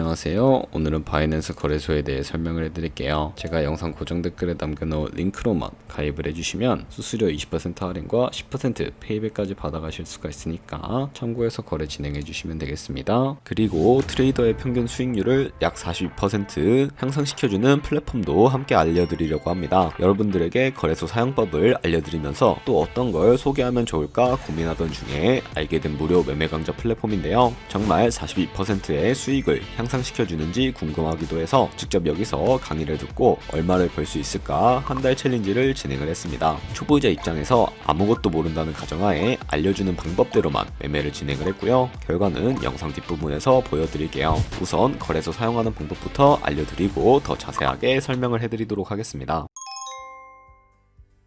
안녕하세요. 오늘은 바이낸스 거래소에 대해 설명을 해드릴게요. 제가 영상 고정 댓글에 남겨놓은 링크로만 가입을 해주시면 수수료 20% 할인과 10% 페이백까지 받아가실 수가 있으니까 참고해서 거래 진행해주시면 되겠습니다. 그리고 트레이더의 평균 수익률을 약 42% 향상시켜주는 플랫폼도 함께 알려드리려고 합니다. 여러분들에게 거래소 사용법을 알려드리면서 또 어떤 걸 소개하면 좋을까 고민하던 중에 알게 된 무료 매매 강좌 플랫폼인데요. 정말 42%의 수익을 향상시켜주는지 궁금하기도 해서 직접 여기서 강의를 듣고 얼마를 벌 수 있을까 한 달 챌린지를 진행을 했습니다. 초보자 입장에서 아무것도 모른다는 가정하에 알려주는 방법대로만 매매를 진행을 했고요. 결과는 영상 뒷부분에서 보여드릴게요. 우선 거래소 사용하는 방법부터 알려드리고 더 자세하게 설명을 해드리도록 하겠습니다.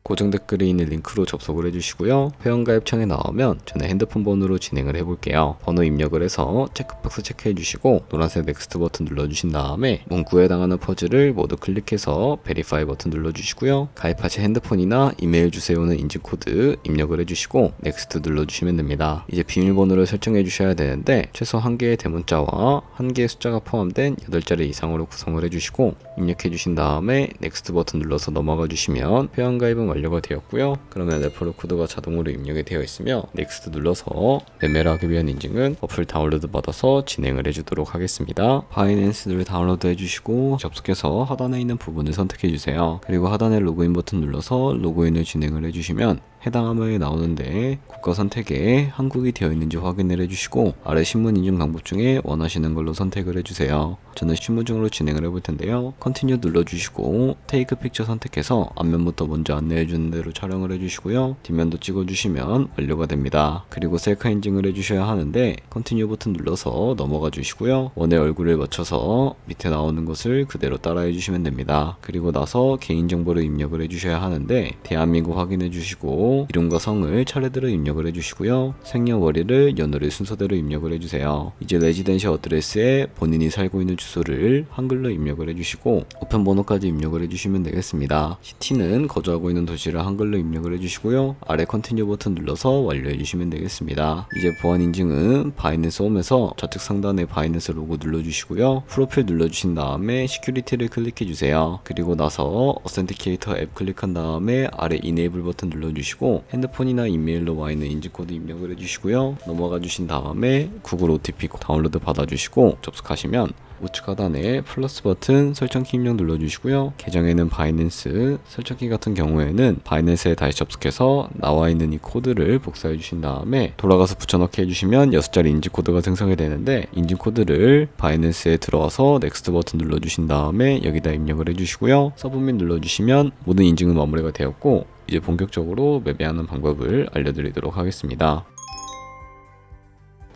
고정 댓글에 있는 링크로 접속을 해주시고요. 회원가입창에 나오면 저는 핸드폰 번호로 진행을 해볼게요. 번호 입력을 해서 체크박스 체크해주시고 노란색 넥스트 버튼 눌러주신 다음에 문구에 해당하는 퍼즐을 모두 클릭해서 베리파이 버튼 눌러주시고요. 가입하신 핸드폰이나 이메일 주소는 인증코드 입력을 해주시고 넥스트 눌러주시면 됩니다. 이제 비밀번호를 설정해 주셔야 되는데 최소 1개의 대문자와 1개의 숫자가 포함된 8자리 이상으로 구성을 해주시고 입력해 주신 다음에 넥스트 버튼 눌러서 넘어가 주시면 회원가입은 완료가 되었고요. 그러면 레퍼럴 코드가 자동으로 입력이 되어 있으며 넥스트 눌러서 매매를 하기 위한 인증은 어플 다운로드 받아서 진행을 해주도록 하겠습니다. 바이낸스를 다운로드 해주시고 접속해서 하단에 있는 부분을 선택해 주세요. 그리고 하단에 로그인 버튼 눌러서 로그인을 진행을 해주시면 해당 화면에 나오는데 국가 선택에 한국이 되어 있는지 확인을 해주시고 아래 신문 인증 방법 중에 원하시는 걸로 선택을 해주세요. 저는 신분증으로 진행을 해볼 텐데요. 컨티뉴 눌러주시고 테이크 픽처 선택해서 앞면부터 먼저 안내해주는 대로 촬영을 해주시고요. 뒷면도 찍어주시면 완료가 됩니다. 그리고 셀카 인증을 해주셔야 하는데 컨티뉴 버튼 눌러서 넘어가 주시고요. 원의 얼굴을 맞춰서 밑에 나오는 것을 그대로 따라 해주시면 됩니다. 그리고 나서 개인정보를 입력을 해주셔야 하는데 대한민국 확인해 주시고 이름과 성을 차례대로 입력을 해주시고요. 생년월일을 연월일 순서대로 입력을 해주세요. 이제 레지던셜 어드레스에 본인이 살고 있는 주소를 한글로 입력을 해주시고 우편번호까지 입력을 해주시면 되겠습니다. 시티는 거주하고 있는 도시를 한글로 입력을 해주시고요. 아래 컨티뉴 버튼 눌러서 완료해주시면 되겠습니다. 이제 보안 인증은 바이낸스 홈에서 좌측 상단에 바이낸스 로고 눌러주시고요. 프로필 눌러주신 다음에 시큐리티를 클릭해주세요. 그리고 나서 어센티케이터 앱 클릭한 다음에 아래 이네이블 버튼 눌러주시고 핸드폰이나 이메일로 와 있는 인증코드 입력을 해주시고요. 넘어가 주신 다음에 구글 OTP 다운로드 받아주시고 접속하시면 우측 하단에 플러스 버튼 설정키 입력 눌러주시고요. 계정에는 바이낸스, 설정키 같은 경우에는 바이낸스에 다시 접속해서 나와 있는 이 코드를 복사해 주신 다음에 돌아가서 붙여넣기 해주시면 6자리 인증코드가 생성이 되는데 인증코드를 바이낸스에 들어와서 넥스트 버튼 눌러주신 다음에 여기다 입력을 해주시고요. 서브밋 눌러주시면 모든 인증은 마무리가 되었고 이제 본격적으로 매매하는 방법을 알려드리도록 하겠습니다.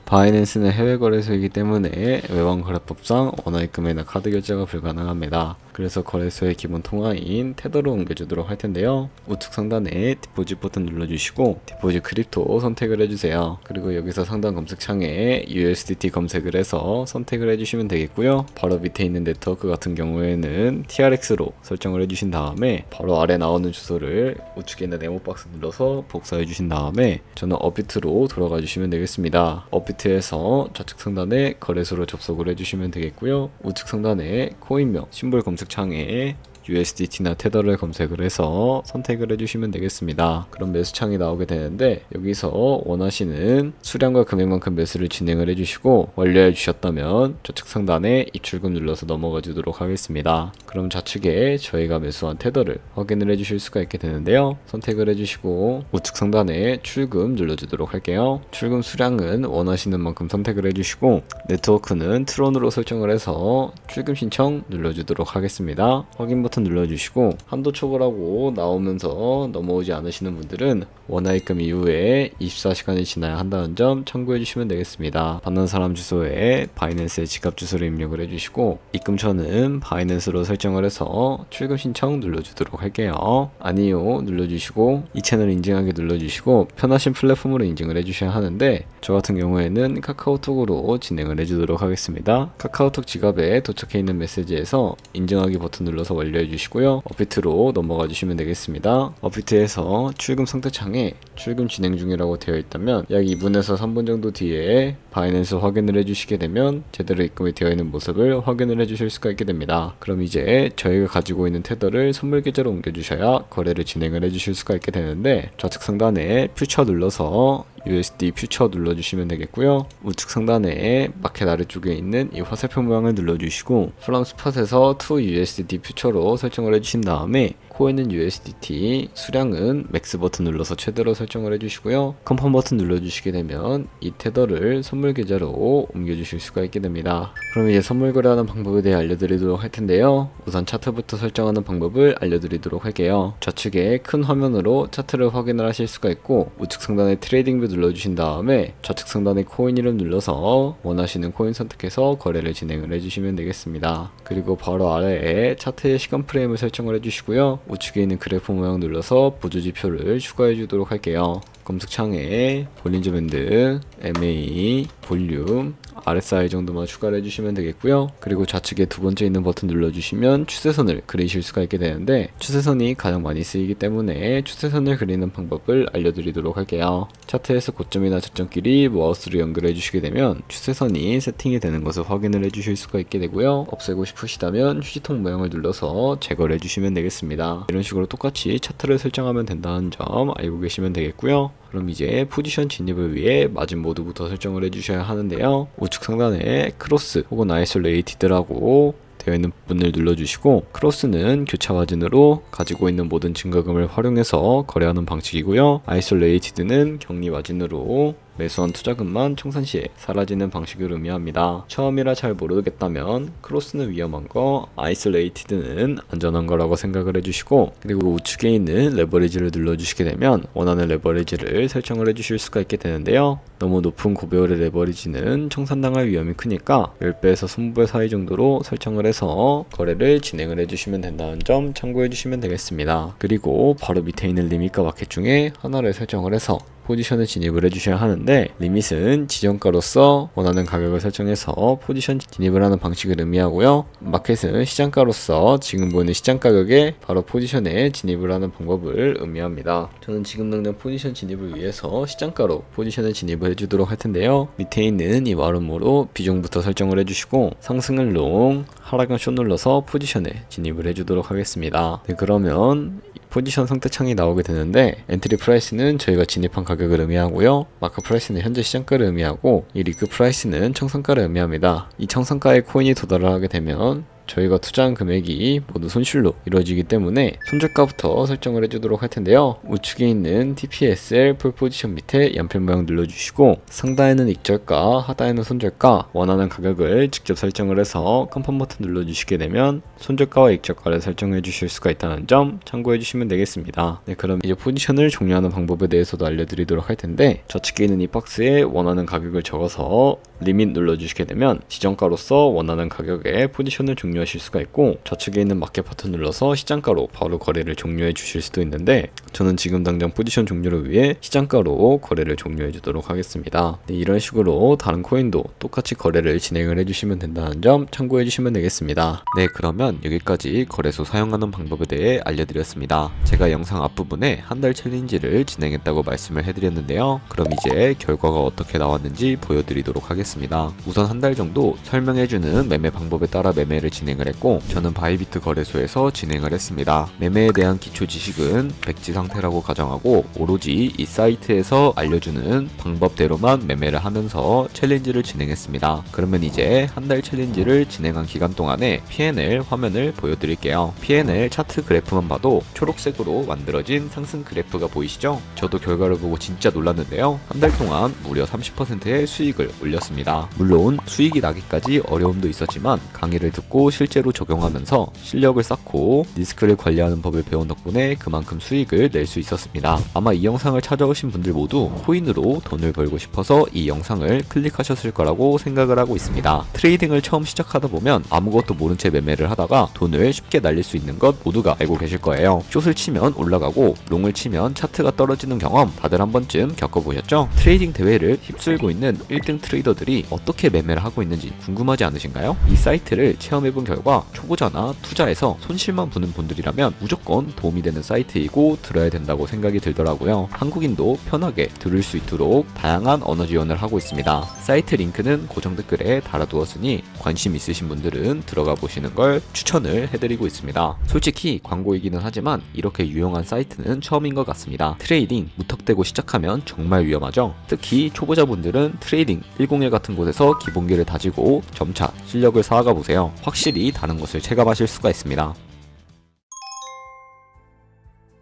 바이낸스는 해외 거래소이기 때문에 외환거래법상 원화입금이나 카드 결제가 불가능합니다. 그래서 거래소의 기본 통화인 테더로 옮겨주도록 할 텐데요. 우측 상단에 디포짓 버튼 눌러주시고 디포짓 크립토 선택을 해주세요. 그리고 여기서 상단 검색창에 USDT 검색을 해서 선택을 해주시면 되겠고요. 바로 밑에 있는 네트워크 같은 경우에는 TRX로 설정을 해주신 다음에 바로 아래 나오는 주소를 우측에 있는 네모박스 눌러서 복사해 주신 다음에 저는 업비트로 돌아가 주시면 되겠습니다. 업비트에서 좌측 상단에 거래소로 접속을 해주시면 되겠고요. 우측 상단에 코인명 심볼 검색 창에 USDT나 테더를 검색을 해서 선택을 해주시면 되겠습니다. 그럼 매수창이 나오게 되는데 여기서 원하시는 수량과 금액만큼 매수를 진행을 해주시고 완료해 주셨다면 좌측 상단에 입출금 눌러서 넘어가 주도록 하겠습니다. 그럼 좌측에 저희가 매수한 테더를 확인을 해주실 수가 있게 되는데요. 선택을 해주시고 우측 상단에 출금 눌러주도록 할게요. 출금 수량은 원하시는 만큼 선택을 해주시고 네트워크는 트론으로 설정을 해서 출금 신청 눌러주도록 하겠습니다. 확인 버튼 눌러주시고 한도 초과라고 나오면서 넘어오지 않으시는 분들은 원화입금 이후에 24시간이 지나야 한다는 점 참고해 주시면 되겠습니다. 받는 사람 주소에 바이낸스의 지갑 주소를 입력을 해주시고 입금처는 바이낸스로 설정을 해서 출금 신청 눌러주도록 할게요. 아니요 눌러주시고 이 채널 인증하기 눌러주시고 편하신 플랫폼으로 인증을 해주셔야 하는데 저 같은 경우에는 카카오톡으로 진행을 해주도록 하겠습니다. 카카오톡 지갑에 도착해 있는 메시지에서 인증하기 버튼 눌러서 완료해 체크해 주시고요. 업비트로 넘어가 주시면 되겠습니다. 업비트에서 출금 선택창에 출금 진행 중이라고 되어 있다면 약 2분에서 3분 정도 뒤에 바이낸스 확인을 해주시게 되면 제대로 입금이 되어 있는 모습을 확인을 해주실 수가 있게 됩니다. 그럼 이제 저희가 가지고 있는 테더를 선물 계좌로 옮겨주셔야 거래를 진행을 해주실 수가 있게 되는데, 좌측 상단에 퓨처 눌러서 USD 퓨처 눌러주시면 되겠고요. 우측 상단에 마켓 아래쪽에 있는 이 화살표 모양을 눌러주시고 플럼 스팟에서 to USD 퓨처로 설정을 해주신 다음에 코인은 USDT, 수량은 맥스 버튼 눌러서 최대로 설정을 해주시고요. 컨펌 버튼 눌러주시게 되면 이 테더를 선물 계좌로 옮겨주실 수가 있게 됩니다. 그럼 이제 선물 거래하는 방법에 대해 알려드리도록 할 텐데요. 우선 차트부터 설정하는 방법을 알려드리도록 할게요. 좌측에 큰 화면으로 차트를 확인을 하실 수가 있고, 우측 상단에 트레이딩 뷰 눌러주신 다음에 좌측 상단에 코인 이름 눌러서 원하시는 코인 선택해서 거래를 진행을 해주시면 되겠습니다. 그리고 바로 아래에 차트의 시간 프레임을 설정을 해주시고요. 우측에 있는 그래프 모양 눌러서 보조지표를 추가해 주도록 할게요. 검색창에 볼린저 밴드, MA, 볼륨, RSI 정도만 추가를 해주시면 되겠고요. 그리고 좌측에 두 번째 있는 버튼 눌러주시면 추세선을 그리실 수가 있게 되는데, 추세선이 가장 많이 쓰이기 때문에 추세선을 그리는 방법을 알려드리도록 할게요. 차트에서 고점이나 저점끼리 마우스로 연결해 주시게 되면 추세선이 세팅이 되는 것을 확인을 해주실 수가 있게 되고요. 없애고 싶으시다면 휴지통 모양을 눌러서 제거를 해주시면 되겠습니다. 이런 식으로 똑같이 차트를 설정하면 된다는 점 알고 계시면 되겠고요. 그럼 이제 포지션 진입을 위해 마진 모드부터 설정을 해주셔야 하는데요. 우측 상단에 크로스 혹은 아이솔레이티드라고 되어 있는 부분을 눌러주시고, 크로스는 교차 마진으로 가지고 있는 모든 증가금을 활용해서 거래하는 방식이고요. 아이솔레이티드는 격리 마진으로 매수한 투자금만 청산 시에 사라지는 방식을 의미합니다. 처음이라 잘 모르겠다면 크로스는 위험한 거, 아이솔레이티드는 안전한 거라고 생각을 해주시고, 그리고 우측에 있는 레버리지를 눌러주시게 되면 원하는 레버리지를 설정을 해주실 수가 있게 되는데요. 너무 높은 고배율의 레버리지는 청산당할 위험이 크니까 10배에서 20배 사이 정도로 설정을 해서 거래를 진행을 해주시면 된다는 점 참고해주시면 되겠습니다. 그리고 바로 밑에 있는 리밋과 마켓 중에 하나를 설정을 해서 포지션을 진입을 해주셔야 하는데, 리밋은 지정가로서 원하는 가격을 설정해서 포지션 진입을 하는 방식을 의미하고요. 마켓은 시장가로서 지금 보이는 시장 가격에 바로 포지션에 진입을 하는 방법을 의미합니다. 저는 지금 당장 포지션 진입을 위해서 시장가로 포지션을 진입을 해주도록 할 텐데요. 밑에 있는 이 와름모로 비중부터 설정을 해주시고 상승을 롱, 하락은 숏 눌러서 포지션에 진입을 해주도록 하겠습니다. 네, 그러면 포지션 선택창이 나오게 되는데, 엔트리 프라이스는 저희가 진입한 가격을 의미하고요. 마크 프라이스는 현재 시장가를 의미하고, 이 리그 프라이스는 청산가를 의미합니다. 이 청산가에 코인이 도달을 하게 되면 저희가 투자한 금액이 모두 손실로 이루어지기 때문에 손절가부터 설정을 해주도록 할 텐데요. 우측에 있는 TPSL 풀 포지션 밑에 연필 모양 눌러주시고, 상단에는 익절가, 하단에는 손절가, 원하는 가격을 직접 설정을 해서 컨펌 버튼 눌러주시게 되면 손절가와 익절가를 설정해 주실 수가 있다는 점 참고해 주시면 되겠습니다. 네, 그럼 이제 포지션을 종료하는 방법에 대해서도 알려드리도록 할 텐데, 좌측에 있는 이 박스에 원하는 가격을 적어서 리밋 눌러주시게 되면 지정가로서 원하는 가격에 포지션을 종료하실 수가 있고, 좌측에 있는 마켓 버튼 눌러서 시장가로 바로 거래를 종료해 주실 수도 있는데, 저는 지금 당장 포지션 종료를 위해 시장가로 거래를 종료해 주도록 하겠습니다. 네, 이런 식으로 다른 코인도 똑같이 거래를 진행을 해주시면 된다는 점 참고해 주시면 되겠습니다. 네, 그러면 여기까지 거래소 사용하는 방법에 대해 알려드렸습니다. 제가 영상 앞부분에 한 달 챌린지를 진행했다고 말씀을 해드렸는데요. 그럼 이제 결과가 어떻게 나왔는지 보여드리도록 하겠습니다. 우선 한 달 정도 설명해주는 매매 방법에 따라 매매를 진행을 했고, 저는 바이비트 거래소에서 진행을 했습니다. 매매에 대한 기초 지식은 백지 상태라고 가정하고, 오로지 이 사이트에서 알려주는 방법대로만 매매를 하면서 챌린지를 진행했습니다. 그러면 이제 한 달 챌린지를 진행한 기간 동안에 P&L 화면을 보여드릴게요. P&L 차트 그래프만 봐도 초록색으로 만들어진 상승 그래프가 보이시죠? 저도 결과를 보고 진짜 놀랐는데요. 한 달 동안 무려 30%의 수익을 올렸습니다. 물론 수익이 나기까지 어려움도 있었지만 강의를 듣고 실제로 적용하면서 실력을 쌓고 리스크를 관리하는 법을 배운 덕분에 그만큼 수익을 낼 수 있었습니다. 아마 이 영상을 찾아오신 분들 모두 코인으로 돈을 벌고 싶어서 이 영상을 클릭하셨을 거라고 생각을 하고 있습니다. 트레이딩을 처음 시작하다 보면 아무것도 모른 채 매매를 하다가 돈을 쉽게 날릴 수 있는 것 모두가 알고 계실 거예요. 숏을 치면 올라가고 롱을 치면 차트가 떨어지는 경험 다들 한 번쯤 겪어보셨죠? 트레이딩 대회를 휩쓸고 있는 1등 트레이더들 분들이 어떻게 매매를 하고 있는지 궁금하지 않으신가요? 이 사이트를 체험해본 결과 초보자나 투자해서 손실만 보는 분들이라면 무조건 도움이 되는 사이트이고 들어야 된다고 생각이 들더라고요. 한국인도 편하게 들을 수 있도록 다양한 언어 지원을 하고 있습니다. 사이트 링크는 고정 댓글에 달아두었으니 관심 있으신 분들은 들어가 보시는 걸 추천을 해드리고 있습니다. 솔직히 광고이기는 하지만 이렇게 유용한 사이트는 처음인 것 같습니다. 트레이딩 무턱대고 시작하면 정말 위험하죠. 특히 초보자분들은 트레이딩 101 같은 곳에서 기본기를 다지고 점차 실력을 쌓아가 보세요. 확실히 다른 것을 체감하실 수가 있습니다.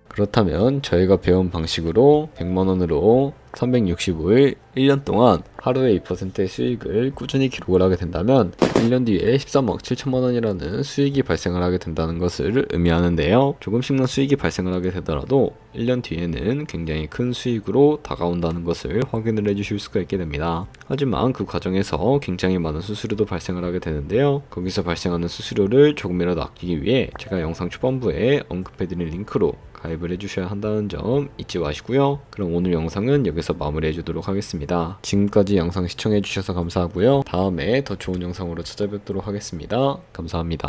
그렇다면 저희가 배운 방식으로 100만원으로 365일 1년 동안 하루에 2%의 수익을 꾸준히 기록을 하게 된다면 1년 뒤에 13억 7천만 원이라는 수익이 발생을 하게 된다는 것을 의미하는데요. 조금씩만 수익이 발생을 하게 되더라도 1년 뒤에는 굉장히 큰 수익으로 다가온다는 것을 확인을 해주실 수가 있게 됩니다. 하지만 그 과정에서 굉장히 많은 수수료도 발생을 하게 되는데요. 거기서 발생하는 수수료를 조금이라도 아끼기 위해 제가 영상 초반부에 언급해드린 링크로 가입을 해주셔야 한다는 점 잊지 마시고요. 그럼 오늘 영상은 여기서 마무리해 주도록 하겠습니다. 지금까지 영상 시청해 주셔서 감사하고요. 다음에 더 좋은 영상으로 찾아뵙도록 하겠습니다. 감사합니다.